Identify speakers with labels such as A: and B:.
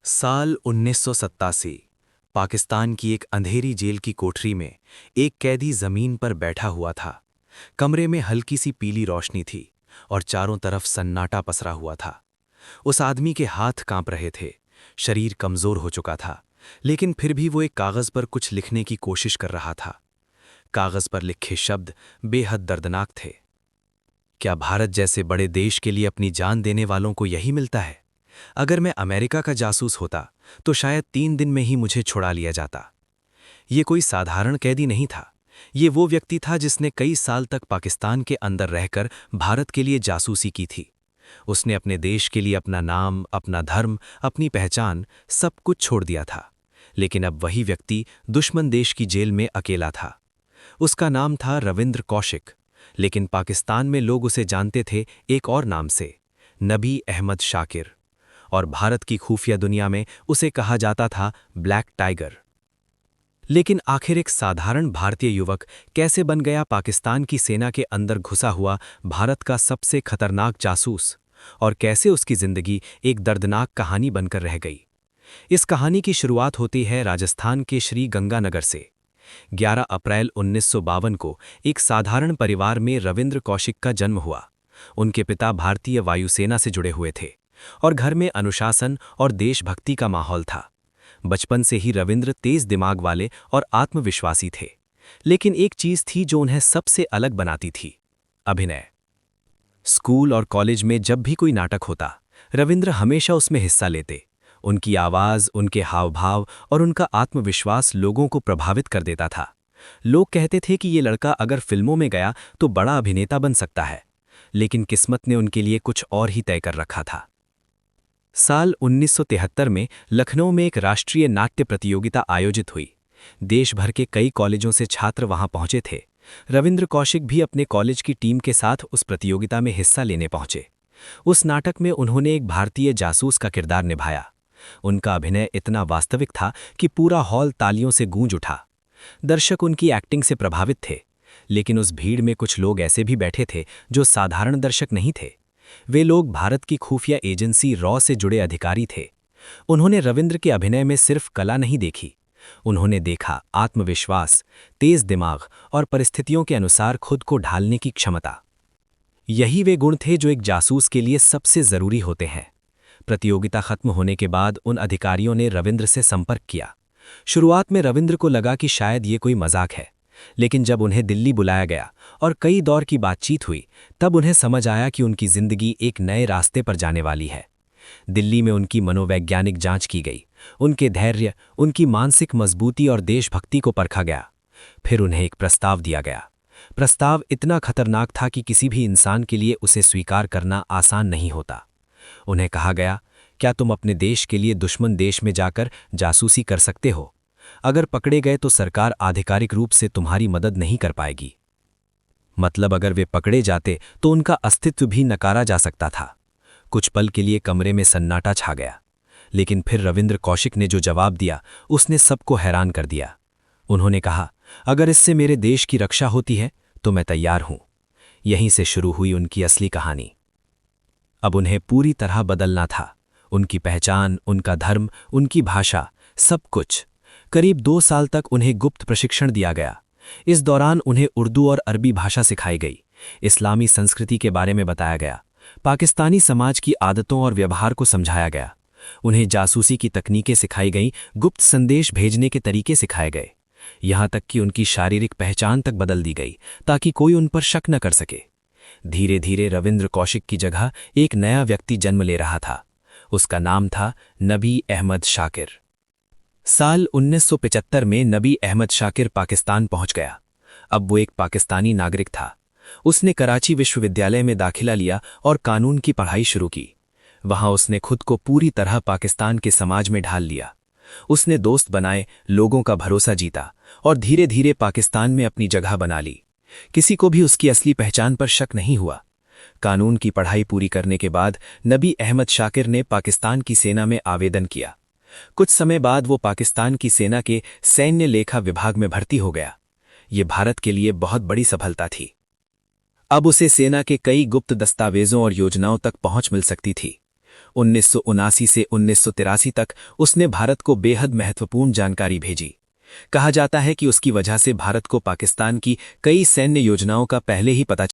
A: साल 1987 पाकिस्तान की एक अंधेरी जेल की कोठरी में एक कैदी जमीन पर बैठा हुआ था। कमरे में हल्की सी पीली रोशनी थी और चारों तरफ सन्नाटा पसरा हुआ था। उस आदमी के हाथ कांप रहे थे, शरीर कमजोर हो चुका था, लेकिन फिर भी वो एक कागज पर कुछ लिखने की कोशिश कर रहा था। कागज पर लिखे शब्द बेहद दर्दनाक थे। क्या भारत जैसे बड़े देश के लिए अपनी जान देने वालों को यही मिलता है? अगर मैं अमेरिका का जासूस होता तो शायद 3 दिन में ही मुझे छुड़ा लिया जाता। ये कोई साधारण कैदी नहीं था। ये वो व्यक्ति था जिसने कई साल तक पाकिस्तान के अंदर रहकर भारत के लिए जासूसी की थी। उसने अपने देश के लिए अपना नाम, अपना धर्म, अपनी पहचान सब कुछ छोड़ दिया था। लेकिन अब वही व्यक्ति दुश्मन देश की जेल में अकेला था। उसका नाम था रविंद्र कौशिक, लेकिन पाकिस्तान में लोग उसे जानते थे एक और नाम से, नबी अहमद शाकिर। और भारत की खुफिया दुनिया में उसे कहा जाता था ब्लैक टाइगर। लेकिन आखिर एक साधारण भारतीय युवक कैसे बन गया पाकिस्तान की सेना के अंदर घुसा हुआ भारत का सबसे खतरनाक जासूस, और कैसे उसकी जिंदगी एक दर्दनाक कहानी बनकर रह गई? इस कहानी की शुरुआत होती है राजस्थान के श्री गंगानगर से। 11 अप्रैल 1952 को एक साधारण परिवार में रविंद्र कौशिक का जन्म हुआ। उनके पिता भारतीय वायुसेना से जुड़े हुए थे और घर में अनुशासन और देशभक्ति का माहौल था। बचपन से ही रविंद्र तेज दिमाग वाले और आत्मविश्वासी थे। लेकिन एक चीज थी जो उन्हें सबसे अलग बनाती थी, अभिनय। स्कूल और कॉलेज में जब भी कोई नाटक होता, रविंद्र हमेशा उसमें हिस्सा लेते। उनकी आवाज, उनके हावभाव और उनका आत्मविश्वास लोगों को प्रभावित कर देता था। लोग कहते थे कि ये लड़का अगर फिल्मों में गया तो बड़ा अभिनेता बन सकता है। लेकिन किस्मत ने उनके लिए कुछ और ही तय कर रखा था। साल 1973 में लखनऊ में एक राष्ट्रीय नाट्य प्रतियोगिता आयोजित हुई। देश भर के कई कॉलेजों से छात्र वहां पहुंचे थे। रविंद्र कौशिक भी अपने कॉलेज की टीम के साथ उस प्रतियोगिता में हिस्सा लेने पहुंचे। उस नाटक में उन्होंने एक भारतीय जासूस का किरदार निभाया। उनका अभिनय इतना वास्तविक था कि पूरा हॉल तालियों से गूंज उठा। दर्शक उनकी एक्टिंग से प्रभावित थे। लेकिन उस भीड़ में कुछ लोग ऐसे भी बैठे थे जो साधारण दर्शक नहीं थे। वे लोग भारत की खुफिया एजेंसी रॉ से जुड़े अधिकारी थे। उन्होंने रविंद्र के अभिनय में सिर्फ कला नहीं देखी, उन्होंने देखा आत्मविश्वास, तेज दिमाग और परिस्थितियों के अनुसार खुद को ढालने की क्षमता। यही वे गुण थे जो एक जासूस के लिए सबसे जरूरी होते हैं। प्रतियोगिता खत्म होने के बाद उन अधिकारियों ने रविंद्र से संपर्क किया। शुरुआत में रविंद्र को लगा कि शायद ये कोई मजाक है, लेकिन जब उन्हें दिल्ली बुलाया गया और कई दौर की बातचीत हुई, तब उन्हें समझ आया कि उनकी जिंदगी एक नए रास्ते पर जाने वाली है। दिल्ली में उनकी मनोवैज्ञानिक जांच की गई, उनके धैर्य, उनकी मानसिक मजबूती और देशभक्ति को परखा गया। फिर उन्हें एक प्रस्ताव दिया गया। प्रस्ताव इतना खतरनाक था कि किसी भी इंसान के लिए उसे स्वीकार करना आसान नहीं होता। उन्हें कहा गया, क्या तुम अपने देश के लिए दुश्मन देश में जाकर जासूसी कर सकते हो? अगर पकड़े गए तो सरकार आधिकारिक रूप से तुम्हारी मदद नहीं कर पाएगी। मतलब अगर वे पकड़े जाते तो उनका अस्तित्व भी नकारा जा सकता था। कुछ पल के लिए कमरे में सन्नाटा छा गया, लेकिन फिर रविंद्र कौशिक ने जो जवाब दिया उसने सबको हैरान कर दिया। उन्होंने कहा, अगर इससे मेरे देश की रक्षा होती है तो मैं तैयार हूं। यहीं से शुरू हुई उनकी असली कहानी। अब उन्हें पूरी तरह बदलना था, उनकी पहचान, उनका धर्म, उनकी भाषा, सब कुछ। करीब 2 साल तक उन्हें गुप्त प्रशिक्षण दिया गया। इस दौरान उन्हें उर्दू और अरबी भाषा सिखाई गई, इस्लामी संस्कृति के बारे में बताया गया, पाकिस्तानी समाज की आदतों और व्यवहार को समझाया गया। उन्हें जासूसी की तकनीकें सिखाई गईं, गुप्त संदेश भेजने के तरीके सिखाए गए। यहां तक कि उनकी शारीरिक पहचान तक बदल दी गई ताकि कोई उन पर शक न कर सके। धीरे धीरे रविंद्र कौशिक की जगह एक नया व्यक्ति जन्म ले रहा था। उसका नाम था नबी अहमद शाकिर। साल 1975 में नबी अहमद शाकिर पाकिस्तान पहुंच गया। अब वो एक पाकिस्तानी नागरिक था। उसने कराची विश्वविद्यालय में दाखिला लिया और कानून की पढ़ाई शुरू की। वहां उसने खुद को पूरी तरह पाकिस्तान के समाज में ढाल लिया। उसने दोस्त बनाए, लोगों का भरोसा जीता और धीरे धीरे पाकिस्तान में अपनी जगह बना ली। किसी को भी उसकी असली पहचान पर शक नहीं हुआ। कानून की पढ़ाई पूरी करने के बाद नबी अहमद शाकिर ने पाकिस्तान की सेना में आवेदन किया। कुछ समय बाद वो पाकिस्तान की सेना के सैन्य लेखा विभाग में भर्ती हो गया। ये भारत के लिए बहुत बड़ी सफलता थी। अब उसे सेना के कई गुप्त दस्तावेजों और योजनाओं तक पहुंच मिल सकती थी।
B: 1979 से 1983 तक उसने भारत को बेहद महत्वपूर्ण जानकारी भेजी। कहा जाता है कि उसकी वजह से भारत को पाकिस्तान की कई सैन्य योजनाओं का पहले ही पता